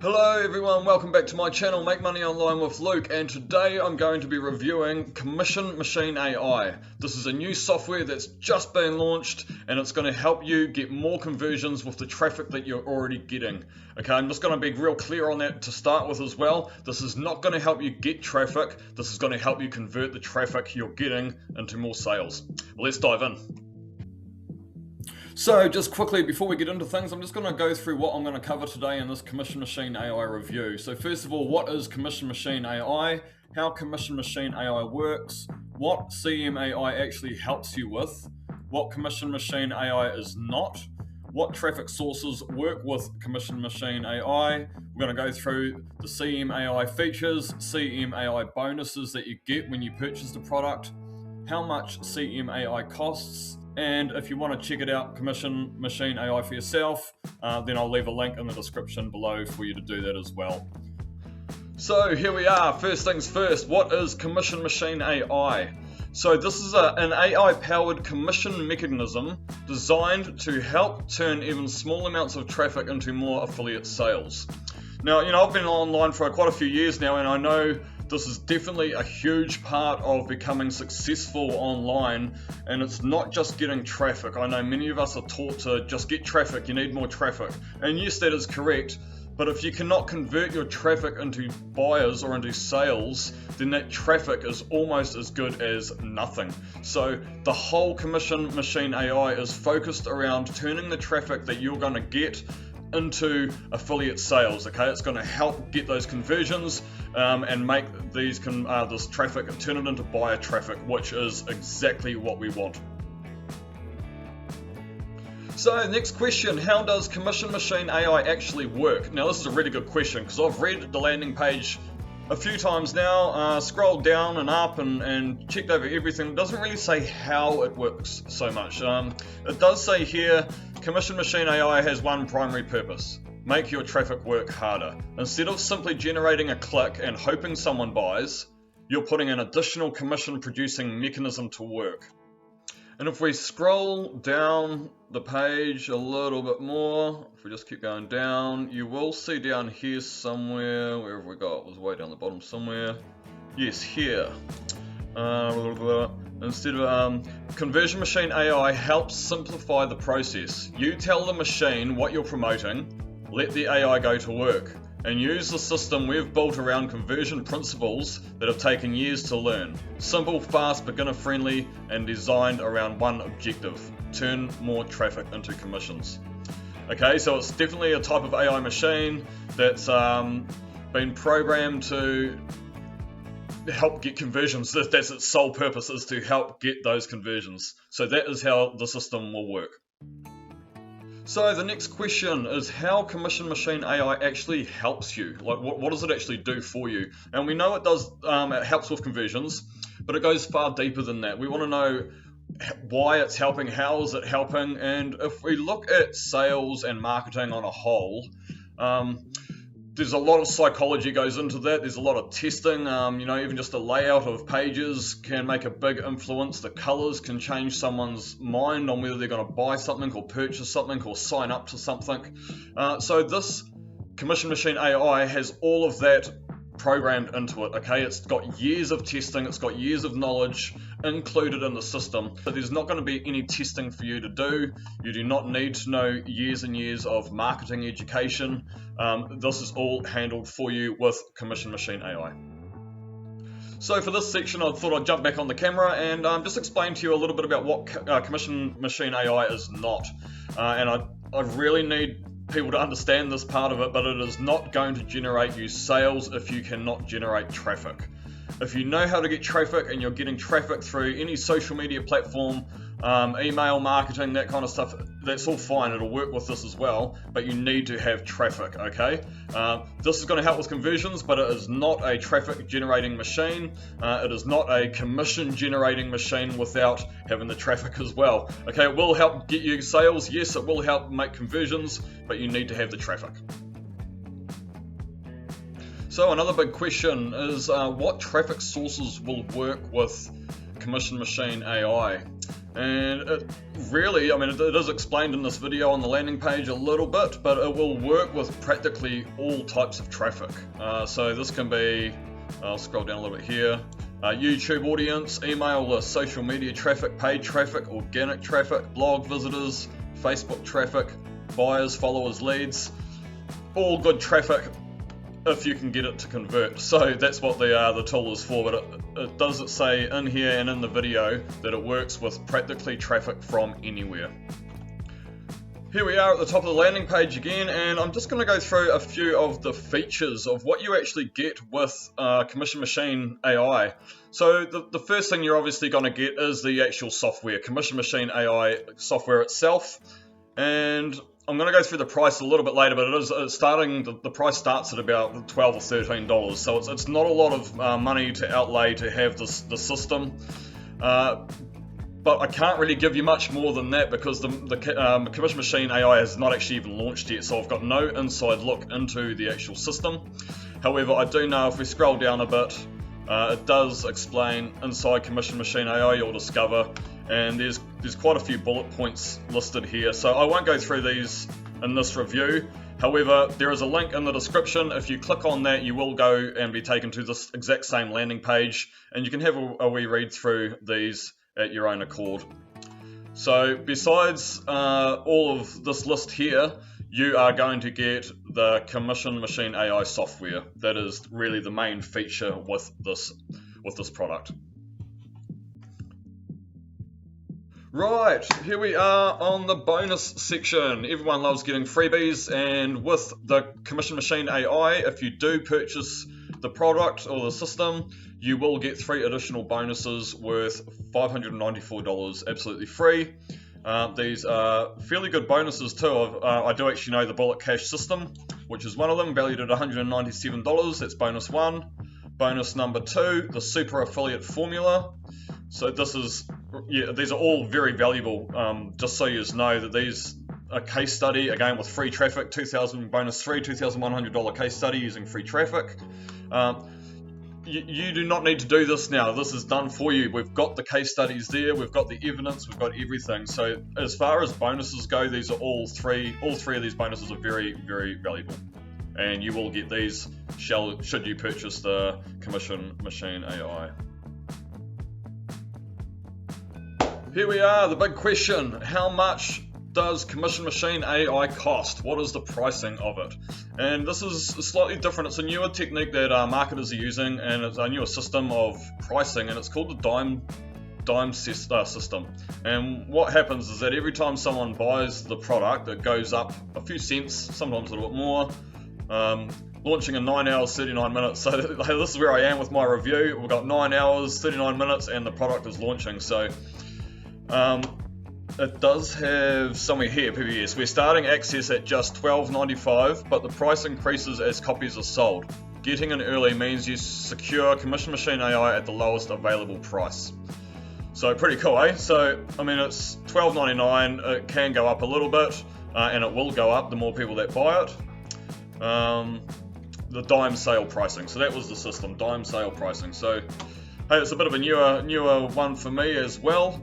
Hello everyone, welcome back to my channel, Make Money Online with Luke, and today I'm going to be reviewing Commission Machine AI. This is a new software that's just been launched and it's going to help you get more conversions with the traffic that you're already getting. Okay, I'm just going to be real clear on that to start with as well. This is not going to help you get traffic, this is going to help you convert the traffic you're getting into more sales. Let's dive in. So just quickly before we get into things, I'm just going to go through what I'm going to cover today in this Commission Machine AI review. So first of all, what is Commission Machine AI? How Commission Machine AI works? What CMAI actually helps you with? What Commission Machine AI is not? What traffic sources work with Commission Machine AI? We're going to go through the CMAI features, CMAI bonuses that you get when you purchase the product, how much CMAI costs, and if you want to check it out, Commission Machine AI for yourself, then I'll leave a link in the description below for you to do that as well. So here we are, first things first, what is Commission Machine AI? So this is an AI-powered commission mechanism designed to help turn even small amounts of traffic into more affiliate sales. Now, I've been online for quite a few years now, and I know this is definitely a huge part of becoming successful online, and it's not just getting traffic. I know many of us are taught to just get traffic, you need more traffic. And yes, that is correct, but if you cannot convert your traffic into buyers or into sales, then that traffic is almost as good as nothing. So the whole Commission Machine AI is focused around turning the traffic that you're going to get into affiliate sales. Okay, it's going to help get those conversions and make this traffic, turn it into buyer traffic, which is exactly what we want. So next question, how does Commission Machine AI actually work? Now this is a really good question because I've read the landing page a few times now, scrolled down and up and checked over everything. It doesn't really say how it works so much. It does say here, Commission Machine AI has one primary purpose: make your traffic work harder. Instead of simply generating a click and hoping someone buys, you're putting an additional commission producing mechanism to work. And if we scroll down the page a little bit more, if we just keep going down, you will see down here somewhere, where have we got? It was way down the bottom somewhere. Yes, here. Instead of Conversion Machine AI helps simplify the process. You tell the machine what you're promoting, let the AI go to work, and use the system we've built around conversion principles that have taken years to learn. Simple, fast, beginner-friendly, and designed around one objective: turn more traffic into commissions. Okay, so it's definitely a type of AI machine that's been programmed to help get conversions. That's its sole purpose, is to help get those conversions. So that is how the system will work. So the next question is how Commission Machine AI actually helps you. Like, what does it actually do for you? And we know it does, it helps with conversions, but it goes far deeper than that. We want to know why it's helping, how is it helping, and if we look at sales and marketing on a whole, there's a lot of psychology goes into that. There's a lot of testing. Even just the layout of pages can make a big influence. The colors can change someone's mind on whether they're going to buy something or purchase something or sign up to something. So this Commission Machine AI has all of that programmed into it. Okay, it's got years of testing, it's got years of knowledge included in the system. So there's not going to be any testing for you to do. You do not need to know years and years of marketing education. This is all handled for you with Commission Machine AI. So for this section, I thought I'd jump back on the camera and just explain to you a little bit about what Commission Machine AI is not. And I really need people to understand this part of it, but it is not going to generate you sales if you cannot generate traffic. If you know how to get traffic and you're getting traffic through any social media platform, email marketing, that kind of stuff, that's all fine, it'll work with this as well, but you need to have traffic, okay? This is going to help with conversions, but it is not a traffic generating machine. It is not a commission generating machine without having the traffic as well. Okay, it will help get you sales, yes, it will help make conversions, but you need to have the traffic. So another big question is what traffic sources will work with Commission Machine AI? And it really, I mean, it is explained in this video on the landing page a little bit, but it will work with practically all types of traffic. So this can be, I'll scroll down a little bit here, YouTube audience, email list, social media traffic, paid traffic, organic traffic, blog visitors, Facebook traffic, buyers, followers, leads, all good traffic if you can get it to convert. So that's what the tool is for, but it does say in here and in the video that it works with practically traffic from anywhere. Here we are at the top of the landing page again, and I'm just going to go through a few of the features of what you actually get with Commission Machine AI. So the first thing you're obviously going to get is the actual software, Commission Machine AI software itself. And I'm going to go through the price a little bit later, but the price starts at about $12 or $13, so it's not a lot of money to outlay to have the system. But I can't really give you much more than that because the Commission Machine AI has not actually even launched yet, so I've got no inside look into the actual system. However, I do know if we scroll down a bit, it does explain inside Commission Machine AI, you'll discover, and there's quite a few bullet points listed here, so I won't go through these in this review. However, there is a link in the description. If you click on that, you will go and be taken to this exact same landing page, and you can have a wee read through these at your own accord. So besides all of this list here, you are going to get the Commission Machine AI software. That is really the main feature with this product. Right, here we are on the bonus section. Everyone loves getting freebies, and with the Commission Machine AI, if you do purchase the product or the system, you will get 3 additional bonuses worth $594 absolutely free. These are fairly good bonuses too. I do actually know the Bullet Cash system, which is one of them, valued at $197. That's bonus 1. Bonus number 2, the Super Affiliate Formula. So these are all very valuable. Just so you know that these are case study, again with free traffic, 2,000 bonus 3, $2,100 case study using free traffic. You do not need to do this now. This is done for you. We've got the case studies there, we've got the evidence, we've got everything. So as far as bonuses go, these are all three of these bonuses are very, very valuable. And you will get these should you purchase the Commission Machine AI. Here we are, the big question. How much does Commission Machine AI cost? What is the pricing of it? And this is slightly different. It's a newer technique that marketers are using, and it's a newer system of pricing, and it's called the dime system. And what happens is that every time someone buys the product, it goes up a few cents, sometimes a little bit more. Launching in 9 hours, 39 minutes. So this is where I am with my review. We've got 9 hours, 39 minutes, and the product is launching. So it does have somewhere here, PBS. We're starting access at just $12.95, but the price increases as copies are sold. Getting in early means you secure Commission Machine AI at the lowest available price. So pretty cool, eh? So, I mean, it's $12.99. It can go up a little bit, and it will go up the more people that buy it. The dime sale pricing. So that was the system, dime sale pricing. So, hey, it's a bit of a newer one for me as well.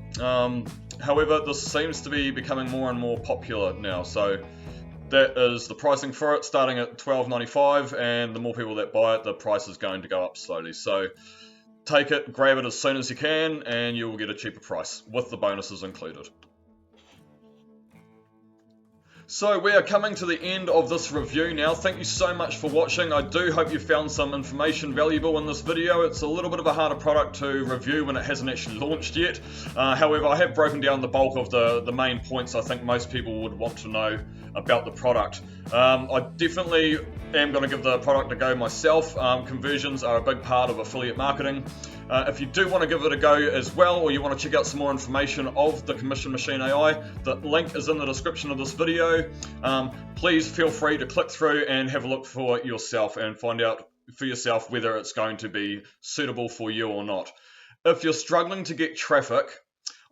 However, this seems to be becoming more and more popular now. So that is the pricing for it, starting at $12.95, and the more people that buy it, the price is going to go up slowly. So take it, grab it as soon as you can, and you will get a cheaper price with the bonuses included. So we are coming to the end of this review now. Thank you so much for watching. I do hope you found some information valuable in this video. It's a little bit of a harder product to review when it hasn't actually launched yet. However, I have broken down the bulk of the main points I think most people would want to know about the product. I definitely am going to give the product a go myself. Conversions are a big part of affiliate marketing. If you do want to give it a go as well, or you want to check out some more information of the Commission Machine AI, the link is in the description of this video. Please feel free to click through and have a look for yourself and find out for yourself whether it's going to be suitable for you or not. If you're struggling to get traffic,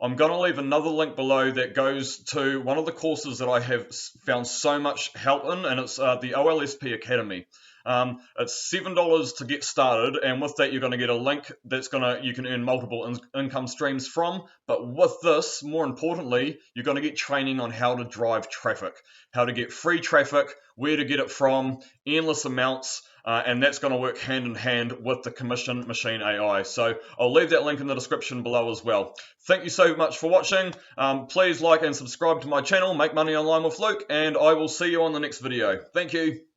I'm going to leave another link below that goes to one of the courses that I have found so much help in, and it's the OLSP Academy. It's $7 to get started, and with that you're going to get a link that's you can earn multiple income streams from. But with this, more importantly, you're going to get training on how to drive traffic, how to get free traffic, where to get it from, endless amounts. And that's going to work hand in hand with the Commission Machine AI. So I'll leave that link in the description below as well. Thank you so much for watching. Please like and subscribe to my channel, Make Money Online with Luke, and I will see you on the next video. Thank you.